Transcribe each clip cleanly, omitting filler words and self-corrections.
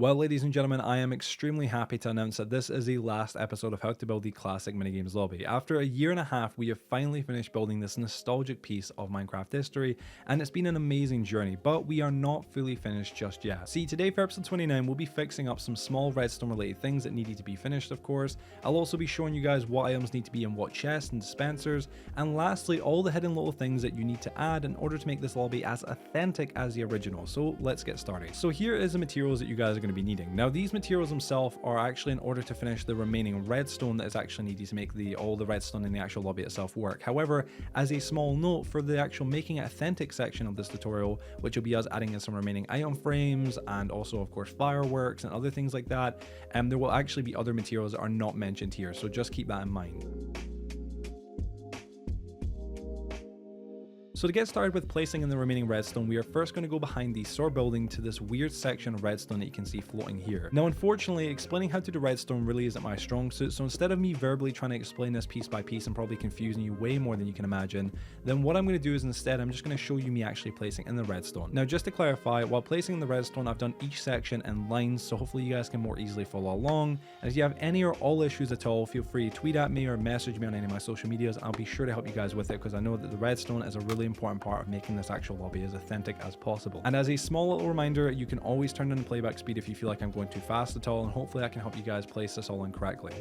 Well, ladies and gentlemen, I am extremely happy to announce that this is the last episode of how to build the classic minigames lobby. After a year and a half, we have finally finished building this nostalgic piece of Minecraft history, and it's been an amazing journey, but we are not fully finished just yet. See, today for episode 29, we'll be fixing up some small redstone related things that needed to be finished, of course. I'll also be showing you guys what items need to be in what chests and dispensers, and lastly, all the hidden little things that you need to add in order to make this lobby as authentic as the original. So let's get started. So here is the materials that you guys are going to be needing. Now these materials themselves are actually in order to finish the remaining redstone that is actually needed to make all the redstone in the actual lobby itself work. However, as a small note for the actual making it authentic section of this tutorial, which will be us adding in some remaining item frames and also of course fireworks and other things like that, and there will actually be other materials that are not mentioned here, so just keep that in mind. So to get started with placing in the remaining redstone, we are first going to go behind the store building to this weird section of redstone that you can see floating here. Now unfortunately, explaining how to do redstone really isn't my strong suit, so instead of me verbally trying to explain this piece by piece and probably confusing you way more than you can imagine, then what I'm going to do is instead I'm just going to show you me actually placing in the redstone. Now just to clarify, while placing in the redstone, I've done each section in lines, so hopefully you guys can more easily follow along. And if you have any or all issues at all, feel free to tweet at me or message me on any of my social medias. I'll be sure to help you guys with it, because I know that the redstone is a really important part of making this actual lobby as authentic as possible. And as a small little reminder, you can always turn down the playback speed if you feel like I'm going too fast at all, and hopefully I can help you guys place this all in correctly.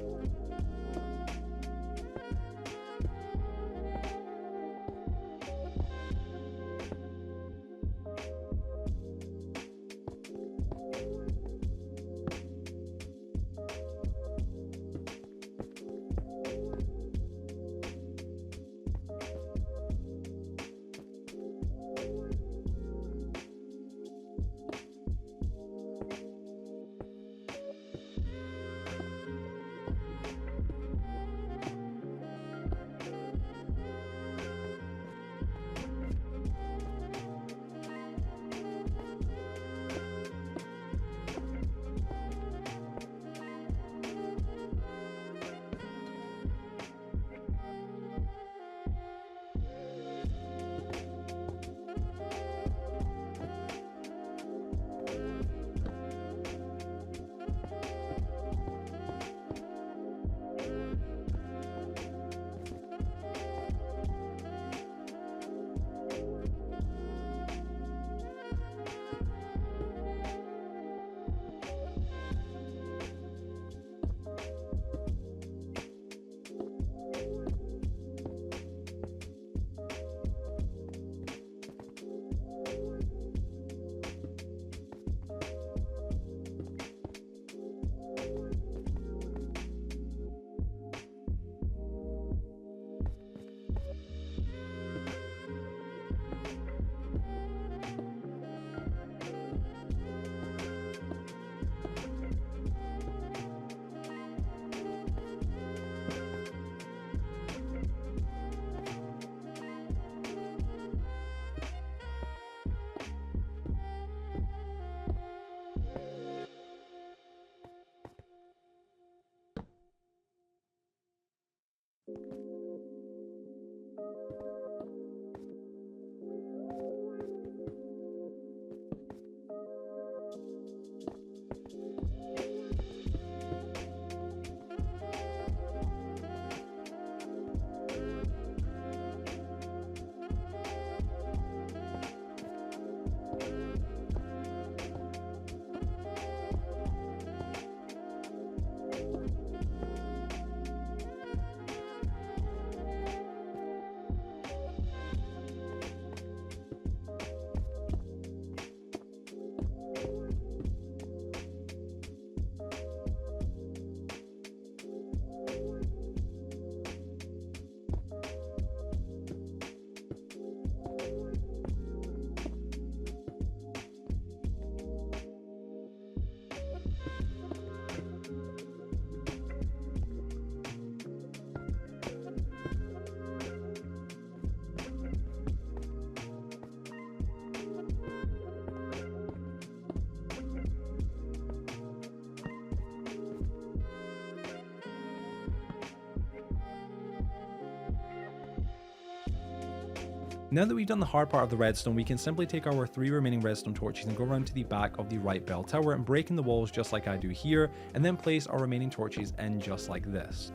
Now that we've done the hard part of the redstone, we can simply take our 3 remaining redstone torches and go around to the back of the right bell tower and break in the walls just like I do here, and then place our remaining torches in just like this.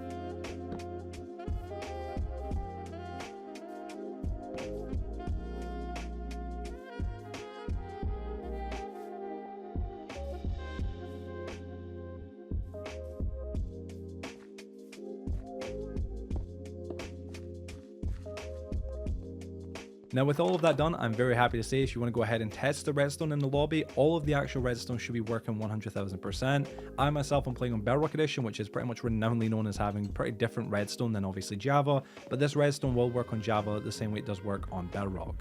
Now with all of that done, I'm very happy to say if you want to go ahead and test the redstone in the lobby, all of the actual redstone should be working 100,000%. I myself am playing on Bedrock Edition, which is pretty much renownedly known as having pretty different redstone than obviously Java, but this redstone will work on Java the same way it does work on Bedrock.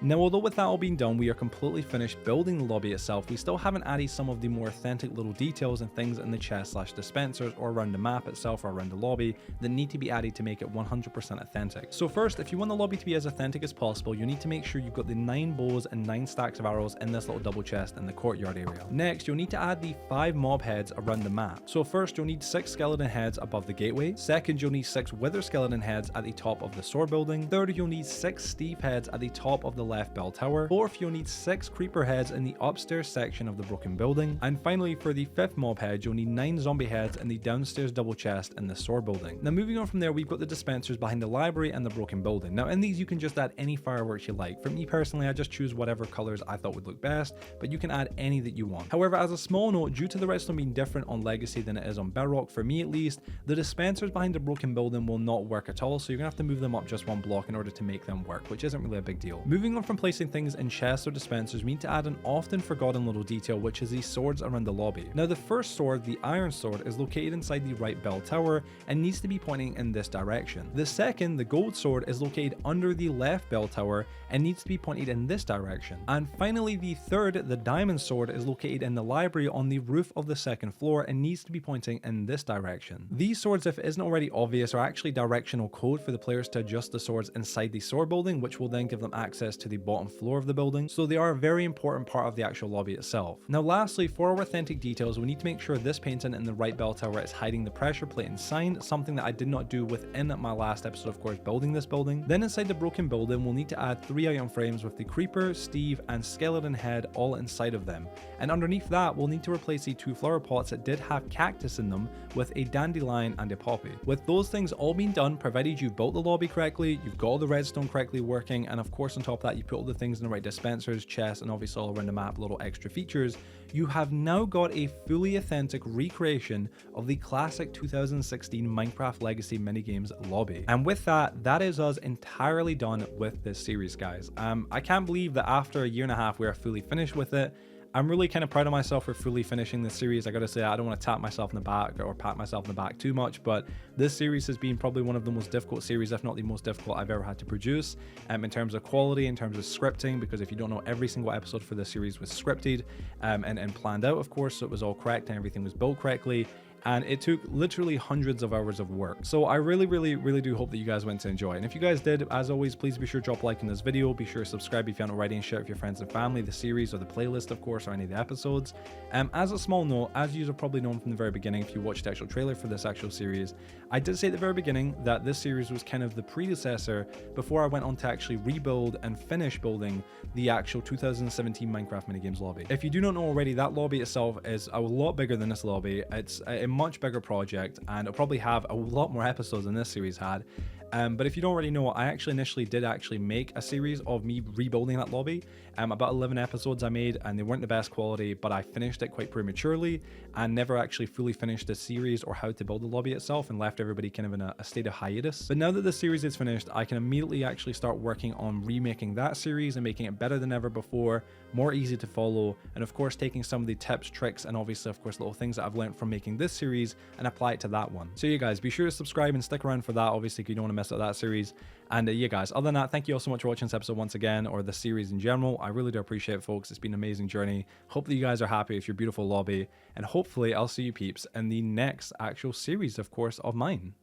Now, although with that all being done, we are completely finished building the lobby itself, we still haven't added some of the more authentic little details and things in the chest/dispensers or around the map itself or around the lobby that need to be added to make it 100% authentic. So first, if you want the lobby to be as authentic as possible, you need to make sure you've got the 9 bows and 9 stacks of arrows in this little double chest in the courtyard area. Next, you'll need to add the 5 mob heads around the map. So first, you'll need 6 skeleton heads above the gateway. Second, you'll need 6 wither skeleton heads at the top of the sword building. Third, you'll need 6 Steve heads at the top of the left bell tower. Fourth, you'll need 6 creeper heads in the upstairs section of the broken building. And finally, for the 5th mob head, you'll need 9 zombie heads in the downstairs double chest in the sword building. Now moving on from there, we've got the dispensers behind the library and the broken building. Now in these, you can just add any fireworks you like. For me personally, I just choose whatever colors I thought would look best, but you can add any that you want. However, as a small note, due to the redstone being different on Legacy than it is on Bedrock, for me at least, the dispensers behind the broken building will not work at all, so you're gonna have to move them up just 1 block in order to make them work, which isn't really a big deal. Moving on from placing things in chests or dispensers, we need to add an often forgotten little detail, which is the swords around the lobby. Now the first sword, the iron sword, is located inside the right bell tower and needs to be pointing in this direction. The second, the gold sword, is located under the left bell tower and needs to be pointed in this direction. And finally, the third, the diamond sword, is located in the library on the roof of the 2nd floor and needs to be pointing in this direction. These swords, if it isn't already obvious, are actually directional code for the players to adjust the swords inside the sword building, which will then give them access to the bottom floor of the building, so they are a very important part of the actual lobby itself. Now lastly, for our authentic details, we need to make sure this painting in the right bell tower is hiding the pressure plate and sign, something that I did not do within my last episode, of course, building this building. Then inside the broken building, we'll need to add 3 item frames with the creeper, Steve, and skeleton head all inside of them. And underneath that, we'll need to replace the 2 flower pots that did have cactus in them with a dandelion and a poppy. With those things all being done, provided you built the lobby correctly, you've got all the redstone correctly working, and of course on top of that, you put all the things in the right dispensers, chests, and obviously all around the map, little extra features, you have now got a fully authentic recreation of the classic 2016 Minecraft Legacy minigames lobby. And with that, that is us entirely done with this series, guys. I can't believe that after a year and a half, we are fully finished with it. I'm really kind of proud of myself for fully finishing this series. I gotta say, I don't want to tap myself in the back or pat myself in the back too much, but this series has been probably one of the most difficult series, if not the most difficult I've ever had to produce, in terms of quality, in terms of scripting, because if you don't know, every single episode for this series was scripted and planned out, of course, so it was all correct and everything was built correctly. And it took literally hundreds of hours of work. So I really do hope that you guys went to enjoy. And if you guys did, as always, please be sure to drop a like in this video. Be sure to subscribe if you haven't already, and share with your friends and family the series or the playlist, of course, or any of the episodes. As a small note, as you have probably known from the very beginning, if you watched the actual trailer for this actual series, I did say at the very beginning that this series was kind of the predecessor before I went on to actually rebuild and finish building the actual 2017 Minecraft minigames lobby. If you do not know already, that lobby itself is a lot bigger than this lobby. It's a much bigger project, and it'll probably have a lot more episodes than this series had. But if you don't already know, I actually initially did make a series of me rebuilding that lobby. About 11 episodes I made, and they weren't the best quality, but I finished it quite prematurely and never actually fully finished the series or how to build the lobby itself, and left everybody kind of in a state of hiatus. But now that the series is finished, I can immediately actually start working on remaking that series and making it better than ever before, more easy to follow, and of course taking some of the tips, tricks, and obviously of course little things that I've learned from making this series and apply it to that one. So yeah guys, be sure to subscribe and stick around for that, obviously, if you don't want to miss out that series. And yeah guys, other than that, thank you all so much for watching this episode once again, or the series in general. I really do appreciate it, folks. It's been an amazing journey. Hope that you guys are happy with your beautiful lobby, and hopefully I'll see you peeps in the next actual series, of course, of mine.